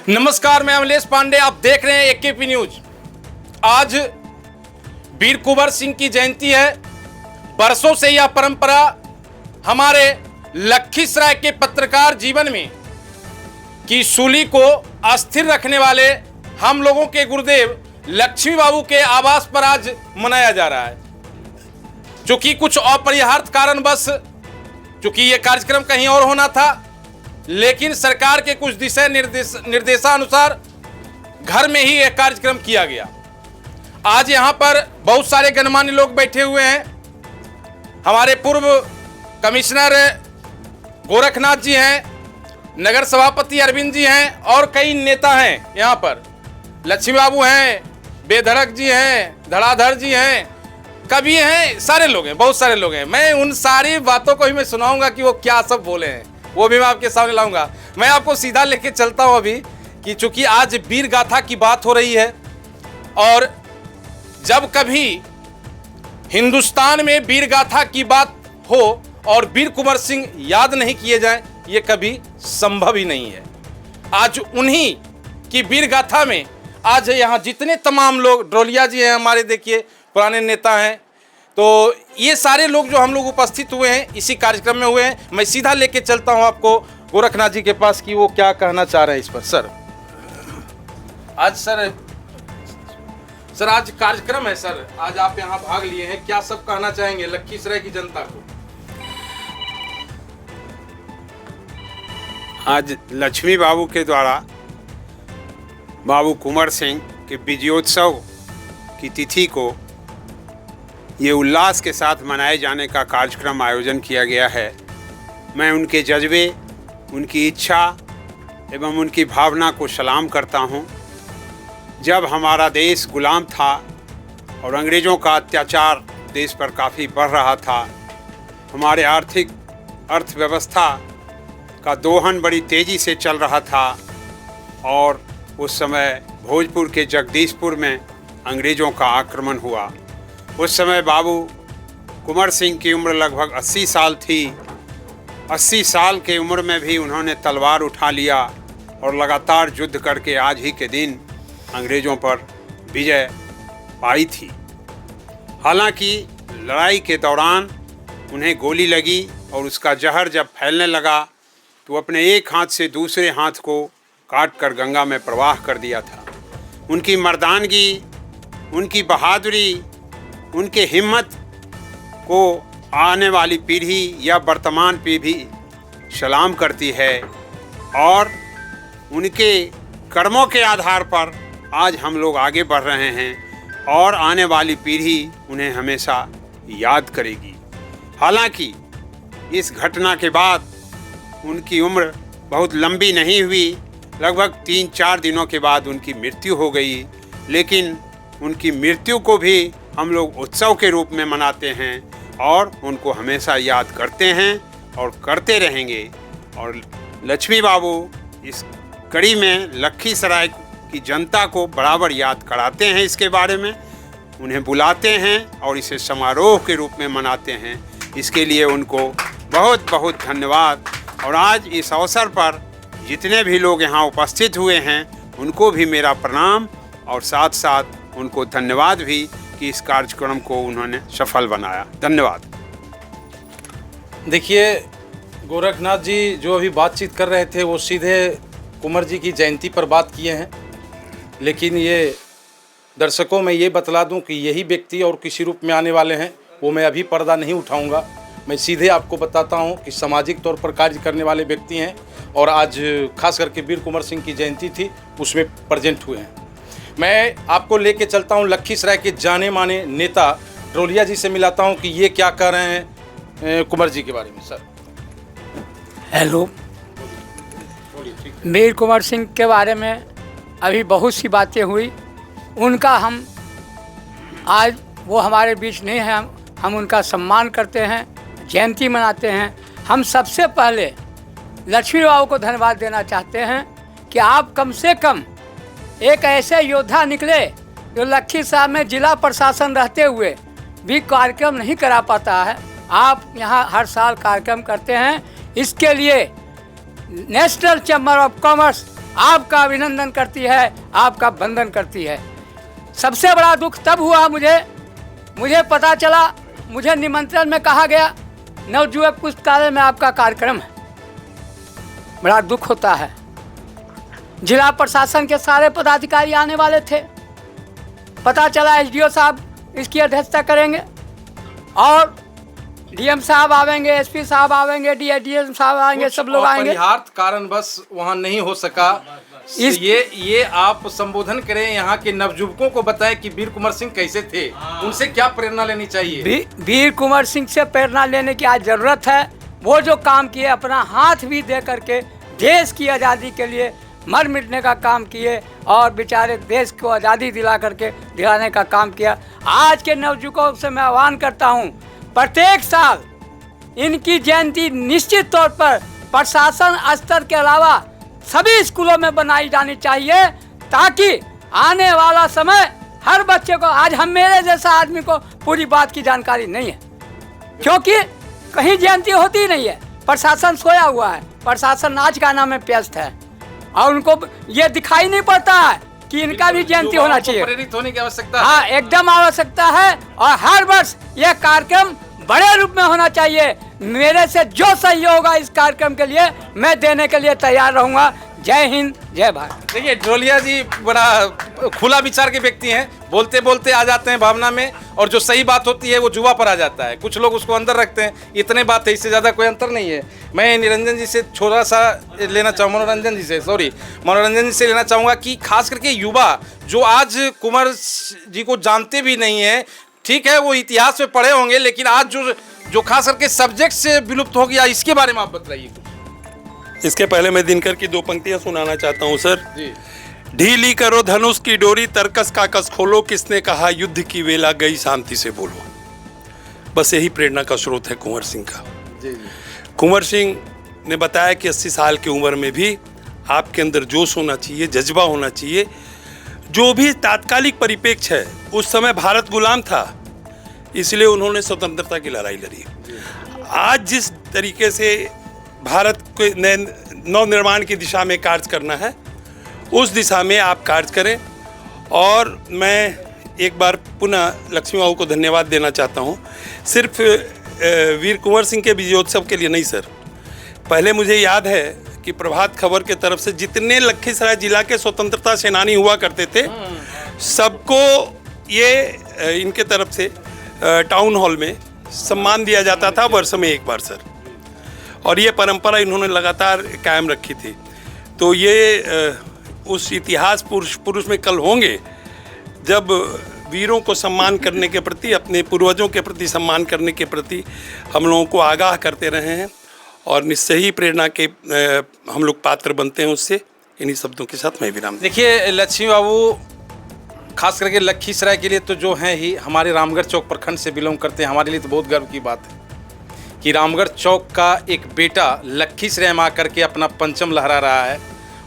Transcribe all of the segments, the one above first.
नमस्कार, मैं अमलेश पांडे, आप देख रहे हैं एकेपी न्यूज। आज वीर कुंवर सिंह की जयंती है। बरसों से यह परंपरा हमारे लखीसराय के पत्रकार जीवन में की सूली को अस्थिर रखने वाले हम लोगों के गुरुदेव लक्ष्मी बाबू के आवास पर आज मनाया जा रहा है। चूंकि कुछ अपरिहार्य कारणवश चूंकि ये कार्यक्रम कहीं और होना था, लेकिन सरकार के कुछ दिशा निर्देशानुसार घर में ही यह कार्यक्रम किया गया। आज यहाँ पर बहुत सारे गणमान्य लोग बैठे हुए हैं। हमारे पूर्व कमिश्नर गोरखनाथ जी हैं, नगर सभापति अरविंद जी हैं और कई नेता हैं। यहाँ पर लक्ष्मी बाबू हैं, बेधड़क जी हैं, धड़ाधड़ जी हैं, कवि हैं, सारे लोग हैं, बहुत सारे लोग हैं। मैं उन सारी बातों को ही मैं सुनाऊंगा कि वो क्या सब बोले हैं, वो भी मैं आपके सामने लाऊंगा। मैं आपको सीधा लेके चलता हूं अभी कि चूंकि आज वीर गाथा की बात हो रही है और जब कभी हिंदुस्तान में वीर गाथा की बात हो और वीर कुंवर सिंह याद नहीं किए जाएं, ये कभी संभव ही नहीं है। आज उन्हीं की वीर गाथा में आज यहाँ जितने तमाम लोग, ड्रोलिया जी हैं हमारे, देखिए पुराने नेता हैं, तो ये सारे लोग जो हम लोग उपस्थित हुए हैं इसी कार्यक्रम में हुए हैं। मैं सीधा लेके चलता हूं आपको गोरखनाथ जी के पास कि वो क्या कहना चाह रहे हैं इस पर। सर आज सर आज कार्यक्रम है सर, आज आप यहाँ भाग लिए हैं, क्या सब कहना चाहेंगे लखीसराय की जनता को? आज लक्ष्मी बाबू के द्वारा बाबू कुंवर सिंह के विजयोत्सव की तिथि को ये उल्लास के साथ मनाए जाने का कार्यक्रम आयोजन किया गया है। मैं उनके जज्बे, उनकी इच्छा एवं उनकी भावना को सलाम करता हूँ। जब हमारा देश गुलाम था और अंग्रेज़ों का अत्याचार देश पर काफ़ी बढ़ रहा था, हमारे अर्थव्यवस्था का दोहन बड़ी तेज़ी से चल रहा था और उस समय भोजपुर के जगदीशपुर में अंग्रेज़ों का आक्रमण हुआ। उस समय बाबू कुंवर सिंह की उम्र लगभग 80 साल थी। 80 साल के उम्र में भी उन्होंने तलवार उठा लिया और लगातार युद्ध करके आज ही के दिन अंग्रेज़ों पर विजय पाई थी। हालांकि लड़ाई के दौरान उन्हें गोली लगी और उसका जहर जब फैलने लगा तो अपने एक हाथ से दूसरे हाथ को काट कर गंगा में प्रवाह कर दिया था। उनकी मर्दानगी, उनकी बहादुरी, उनके हिम्मत को आने वाली पीढ़ी या वर्तमान पीढ़ी सलाम करती है और उनके कर्मों के आधार पर आज हम लोग आगे बढ़ रहे हैं और आने वाली पीढ़ी उन्हें हमेशा याद करेगी। हालांकि इस घटना के बाद उनकी उम्र बहुत लंबी नहीं हुई, लगभग 3-4 दिनों के बाद उनकी मृत्यु हो गई। लेकिन उनकी मृत्यु को भी हम लोग उत्सव के रूप में मनाते हैं और उनको हमेशा याद करते हैं और करते रहेंगे। और लक्ष्मी बाबू इस कड़ी में लखीसराय की जनता को बराबर याद कराते हैं, इसके बारे में उन्हें बुलाते हैं और इसे समारोह के रूप में मनाते हैं। इसके लिए उनको बहुत बहुत धन्यवाद। और आज इस अवसर पर जितने भी लोग यहाँ उपस्थित हुए हैं उनको भी मेरा प्रणाम और साथ साथ उनको धन्यवाद भी कि इस कार्यक्रम को उन्होंने सफल बनाया। धन्यवाद। देखिए गोरखनाथ जी जो अभी बातचीत कर रहे थे वो सीधे कुंवर जी की जयंती पर बात किए हैं, लेकिन ये दर्शकों में ये बतला दूं कि यही व्यक्ति और किसी रूप में आने वाले हैं, वो मैं अभी पर्दा नहीं उठाऊंगा। मैं सीधे आपको बताता हूं कि सामाजिक तौर पर कार्य करने वाले व्यक्ति हैं और आज खास करके वीर कुंवर सिंह की जयंती थी, उसमें प्रेजेंट हुए हैं। मैं आपको लेके चलता हूं लखीसराय के जाने माने नेता ड्रोलिया जी से मिलाता हूं कि ये क्या कह रहे हैं कुंवर जी के बारे में। Sir hello. वीर कुंवर सिंह के बारे में अभी बहुत सी बातें हुई। उनका हम आज वो हमारे बीच नहीं है, हम उनका सम्मान करते हैं, जयंती मनाते हैं। हम सबसे पहले लक्ष्मी बाबू को धन्यवाद देना चाहते हैं कि आप कम से कम एक ऐसे योद्धा निकले जो लखीसराय में जिला प्रशासन रहते हुए भी कार्यक्रम नहीं करा पाता है। आप यहाँ हर साल कार्यक्रम करते हैं, इसके लिए नेशनल चैम्बर ऑफ कॉमर्स आपका अभिनंदन करती है, आपका वंदन करती है। सबसे बड़ा दुख तब हुआ मुझे पता चला, मुझे निमंत्रण में कहा गया नवयुवक पुस्तकालय में आपका कार्यक्रम है। बड़ा दुख होता है। जिला प्रशासन के सारे पदाधिकारी आने वाले थे, पता चला एसडीओ साहब इसकी अध्यक्षता करेंगे और डीएम साहब आवेंगे, एसपी साहब आवेंगे, डीएम साहब आएंगे, सब लोग आएंगे। अपरिहार्य कारण बस वहाँ नहीं हो सका। ये आप संबोधन करें, यहाँ के नवयुवकों को बताएं कि वीर कुंवर सिंह कैसे थे, उनसे क्या प्रेरणा लेनी चाहिए। वीर कुंवर सिंह से प्रेरणा लेने की आज जरूरत है। वो जो काम किए, अपना हाथ भी दे करके देश की आज़ादी के लिए मर मिटने का काम किए और बेचारे देश को आज़ादी दिलाने का काम किया। आज के नवयुवकों से मैं आह्वान करता हूँ, प्रत्येक साल इनकी जयंती निश्चित तौर पर प्रशासन स्तर के अलावा सभी स्कूलों में बनाई जानी चाहिए, ताकि आने वाला समय हर बच्चे को, आज हम मेरे जैसा आदमी को पूरी बात की जानकारी नहीं है, क्योंकि कहीं जयंती होती नहीं है, प्रशासन सोया हुआ है। प्रशासन आज का नाम में व्यस्त है और उनको ये दिखाई नहीं पड़ता है कि इनका भी जयंती होना चाहिए। प्रेरित होने की आवश्यकता है। हाँ, एकदम आवश्यकता है और हर वर्ष यह कार्यक्रम बड़े रूप में होना चाहिए। मेरे से जो सहयोग होगा इस कार्यक्रम के लिए मैं देने के लिए तैयार रहूंगा। जय हिंद, जय भारत। देखिए ढोलिया जी बड़ा खुला विचार के व्यक्ति हैं, बोलते बोलते आ जाते हैं भावना में, और जो सही बात होती है वो जुआ पर आ जाता है। कुछ लोग उसको अंदर रखते हैं, इतने बात है, इससे ज़्यादा कोई अंतर नहीं है। मैं निरंजन जी से थोड़ा सा लेना चाहूँ, मनोरंजन जी से लेना चाहूँगा कि खास करके युवा जो आज कुंवर जी को जानते भी नहीं है, ठीक है वो इतिहास में पढ़े होंगे, लेकिन आज जो खास करके सब्जेक्ट से विलुप्त हो गया, इसके बारे में आप बताइए। इसके पहले मैं दिनकर की 2 पंक्तियां सुनाना चाहता हूं सर जी। ढीली करो धनुष की डोरी, तरकस का कस खोलो, किसने कहा युद्ध की वेला गई, शांति से बोलो। बस यही प्रेरणा का स्रोत है कुंवर सिंह का। जी। कुंवर सिंह ने बताया कि 80 साल की उम्र में भी आपके अंदर जोश होना चाहिए, जज्बा होना चाहिए। जो भी तात्कालिक परिप्रेक्ष्य है, उस समय भारत गुलाम था, इसलिए उन्होंने स्वतंत्रता की लड़ाई लड़ी। आज जिस तरीके से भारत के नवनिर्माण की दिशा में कार्य करना है, उस दिशा में आप कार्य करें। और मैं एक बार पुनः लक्ष्मी बाबू को धन्यवाद देना चाहता हूँ, सिर्फ वीर कुंवर सिंह के विजयोत्सव के लिए नहीं सर। पहले मुझे याद है कि प्रभात खबर के तरफ से जितने लखीसराय जिला के स्वतंत्रता सेनानी हुआ करते थे, सबको ये इनके तरफ से टाउन हॉल में सम्मान दिया जाता था वर्ष में एक बार सर, और ये परंपरा इन्होंने लगातार कायम रखी थी। तो ये उस इतिहास पुरुष में कल होंगे जब वीरों को सम्मान करने के प्रति, अपने पूर्वजों के प्रति सम्मान करने के प्रति हम लोगों को आगाह करते रहे हैं, और निश्चय ही प्रेरणा के हम लोग पात्र बनते हैं उससे। इन्हीं शब्दों के साथ मैं विराम। देखिए लक्ष्मी बाबू खास करके लखीसराय के लिए तो जो हैं ही, हमारे रामगढ़ चौक प्रखंड से बिलोंग करते हैं, हमारे लिए तो बहुत गर्व की बात है कि रामगढ़ चौक का एक बेटा लखीसराय में आकर के अपना परचम लहरा रहा है।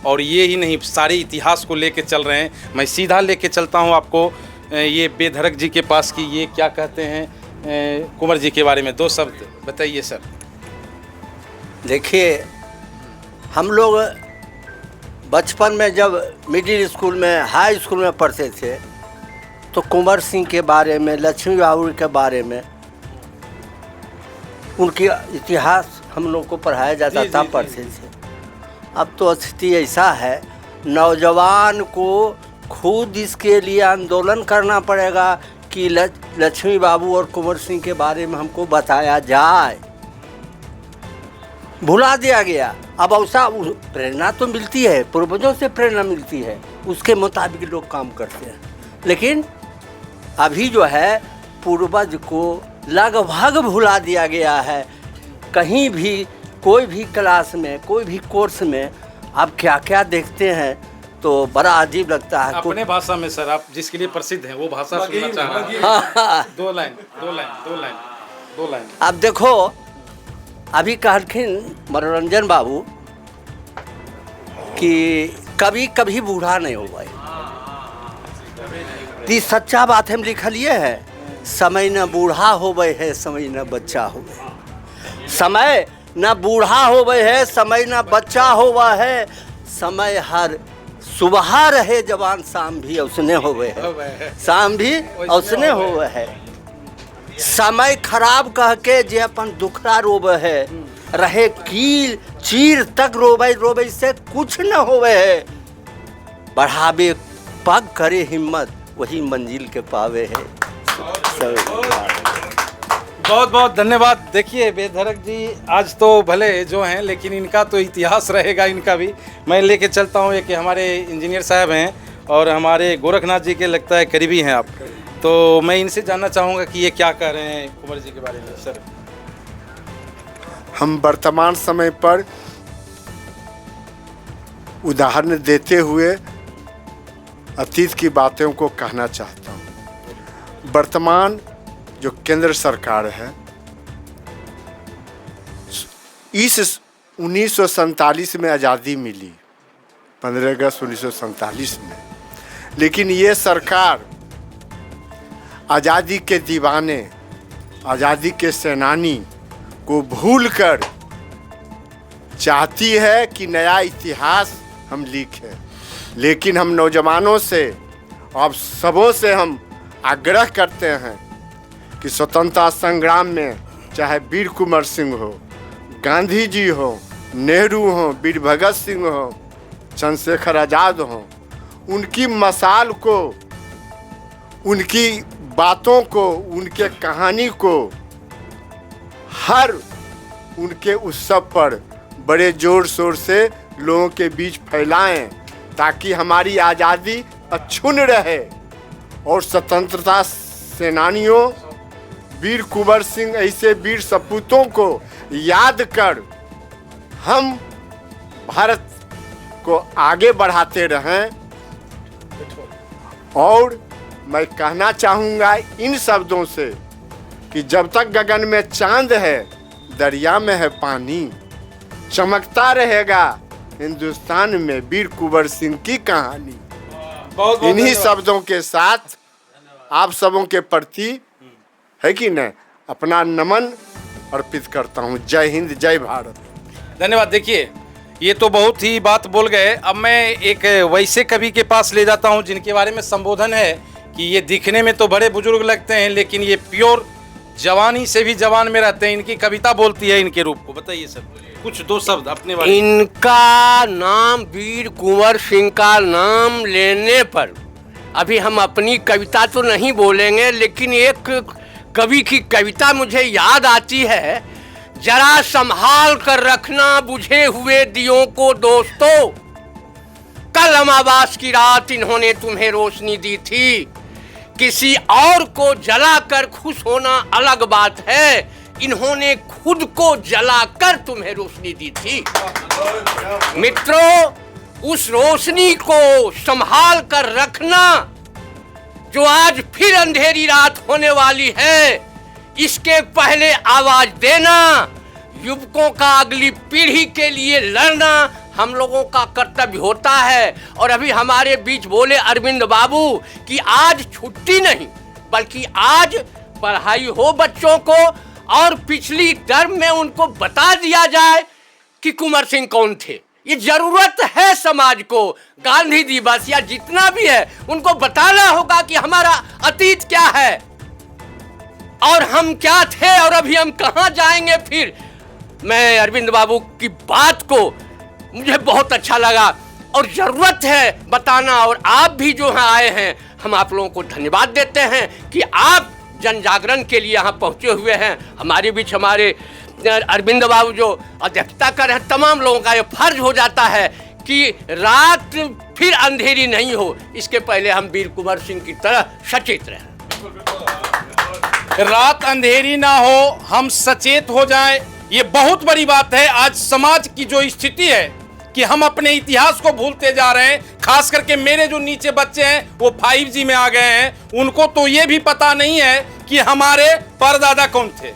और ये ही नहीं, सारे इतिहास को लेके चल रहे हैं। मैं सीधा लेके चलता हूँ आपको ये बेधड़क जी के पास कि ये क्या कहते हैं कुंवर जी के बारे में 2 शब्द बताइए सर। देखिए, हम लोग बचपन में जब मिडिल स्कूल में, हाई स्कूल में पढ़ते थे, तो कुंवर सिंह के बारे में, लक्ष्मी बाबू के बारे में, उनकी इतिहास हम लोग को पढ़ाया जाता था, पढ़ते थे। अब तो स्थिति ऐसा है, नौजवान को खुद इसके लिए आंदोलन करना पड़ेगा कि लक्ष्मी बाबू और कुंवर सिंह के बारे में हमको बताया जाए। भुला दिया गया। अब ऐसा प्रेरणा तो मिलती है, पूर्वजों से प्रेरणा मिलती है, उसके मुताबिक लोग काम करते हैं। लेकिन अभी जो है पूर्वज को लगभग भुला दिया गया है। कहीं भी, कोई भी क्लास में, कोई भी कोर्स में आप क्या क्या देखते हैं तो बड़ा अजीब लगता है। अपने भाषा में सर, आप जिसके लिए प्रसिद्ध हैं वो भाषा सुनना चाह रहे हैं। 2 लाइन। अब देखो, अभी कहलखिन मनोरंजन बाबू कि कभी कभी बूढ़ा नहीं हो गए। ये सच्चा बात हम लिखलिए है। समय न बूढ़ा होवे है, समय न बच्चा होवे। समय न बूढ़ा होवे है, समय न बच्चा होवा है। समय हर सुबह रहे जवान, शाम भी उसने होवे है, शाम भी उसने होवे है। समय खराब कह के जे अपन दुखरा रोवे है, रहे कील चीर तक रोवे रोवे से कुछ न होवे है। बढ़ावे पग करे हिम्मत, वही मंजिल के पावे है। बहुत बहुत धन्यवाद। देखिए बेधड़क जी आज तो भले जो हैं, लेकिन इनका तो इतिहास रहेगा इनका भी। मैं लेके चलता हूँ एक हमारे इंजीनियर साहब हैं और हमारे गोरखनाथ जी के लगता है करीबी हैं आप, तो मैं इनसे जानना चाहूँगा कि ये क्या कह रहे हैं कुंवर जी के बारे में। सर, हम वर्तमान समय पर उदाहरण देते हुए अतीत की बातों को कहना चाहता हूँ। वर्तमान जो केंद्र सरकार है, इस 1947 में आज़ादी मिली, 15 अगस्त 1947 में, लेकिन ये सरकार आज़ादी के दीवाने, आज़ादी के सेनानी को भूलकर चाहती है कि नया इतिहास हम लिखें। लेकिन हम नौजवानों से, आप सबों से हम आग्रह करते हैं कि स्वतंत्रता संग्राम में चाहे वीर कुंवर सिंह हो, गांधी जी हो, नेहरू हो, वीर भगत सिंह हो, चंद्रशेखर आज़ाद हो, उनकी मसाल को, उनकी बातों को, उनके कहानी को हर उनके उत्सव पर बड़े ज़ोर शोर से लोगों के बीच फैलाएं, ताकि हमारी आज़ादी अक्षुण्ण रहे और स्वतंत्रता सेनानियों वीर कुंवर सिंह ऐसे वीर सपूतों को याद कर हम भारत को आगे बढ़ाते रहें। और मैं कहना चाहूँगा इन शब्दों से कि जब तक गगन में चांद है, दरिया में है पानी, चमकता रहेगा हिंदुस्तान में वीर कुंवर सिंह की कहानी। इन्हीं शब्दों के साथ आप सबों के प्रति है कि नहीं अपना नमन अर्पित करता हूँ। जय हिंद, जय भारत। धन्यवाद। देखिए ये तो बहुत ही बात बोल गए। अब मैं एक वैसे कवि के पास ले जाता हूँ जिनके बारे में संबोधन है कि ये दिखने में तो बड़े बुजुर्ग लगते हैं, लेकिन ये प्योर जवानी से भी जवान में रहते हैं। इनकी कविता बोलती है इनके रूप को। बताइए सर कुछ दो शब्द अपने बारे में। इनका नाम वीर कुंवर सिंह का नाम लेने पर अभी हम अपनी कविता तो नहीं बोलेंगे, लेकिन एक कवि की कविता मुझे याद आती है। जरा संभाल कर रखना बुझे हुए दियों को दोस्तों, कल अमावास की रात इन्होंने तुम्हें रोशनी दी थी। किसी और को जलाकर खुश होना अलग बात है, इन्होंने खुद को जलाकर तुम्हें रोशनी दी थी। मित्रों, उस रोशनी को संभाल कर रखना जो आज फिर अंधेरी रात होने वाली है। इसके पहले आवाज देना, युवकों का अगली पीढ़ी के लिए लड़ना हम लोगों का कर्तव्य होता है। और अभी हमारे बीच बोले अरविंद बाबू कि आज छुट्टी नहीं बल्कि आज पढ़ाई हो बच्चों को, और पिछली टर्म में उनको बता दिया जाए कि कुंवर सिंह कौन थे। ये जरूरत है समाज को। गांधी दिवस या जितना भी है उनको बताना होगा कि हमारा अतीत क्या है और हम क्या थे और अभी हम कहां जाएंगे। फिर मैं अरविंद बाबू की बात को मुझे बहुत अच्छा लगा और जरूरत है बताना। और आप भी जो हैं आए हैं, हम आप लोगों को धन्यवाद देते हैं कि आप जन जागरण के लिए यहाँ पहुँचे हुए हैं। हमारे बीच हमारे अरविंद बाबू जो अध्यक्षता कर रहे हैं, तमाम लोगों का ये फर्ज हो जाता है कि रात फिर अंधेरी नहीं हो, इसके पहले हम वीर कुंवर सिंह की तरह सचेत रहें। रात अंधेरी ना हो, हम सचेत हो जाएं, ये बहुत बड़ी बात है। आज समाज की जो स्थिति है कि हम अपने इतिहास को भूलते जा रहे हैं। खास करके मेरे जो नीचे बच्चे हैं वो 5G में आ गए हैं, उनको तो ये भी पता नहीं है कि हमारे परदादा कौन थे।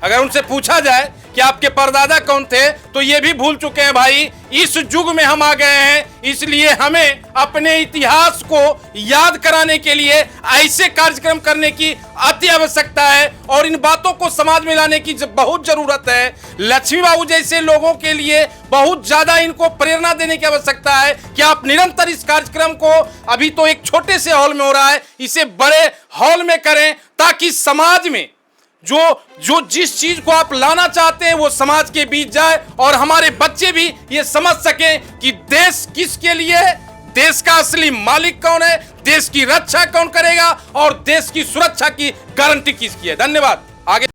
अगर उनसे पूछा जाए कि आपके परदादा कौन थे, तो ये भी भूल चुके हैं भाई। इस युग में हम आ गए हैं, इसलिए हमें अपने इतिहास को याद कराने के लिए ऐसे कार्यक्रम करने की अति आवश्यकता है और इन बातों को समाज में लाने की बहुत जरूरत है। लक्ष्मी बाबू जैसे लोगों के लिए बहुत ज्यादा इनको प्रेरणा देने की आवश्यकता है कि आप निरंतर इस कार्यक्रम को, अभी तो एक छोटे से हॉल में हो रहा है, इसे बड़े हॉल में करें ताकि समाज में जो जिस चीज को आप लाना चाहते हैं वो समाज के बीच जाए और हमारे बच्चे भी ये समझ सकें कि देश किसके लिए है, देश का असली मालिक कौन है, देश की रक्षा कौन करेगा और देश की सुरक्षा की गारंटी किसकी है। धन्यवाद। आगे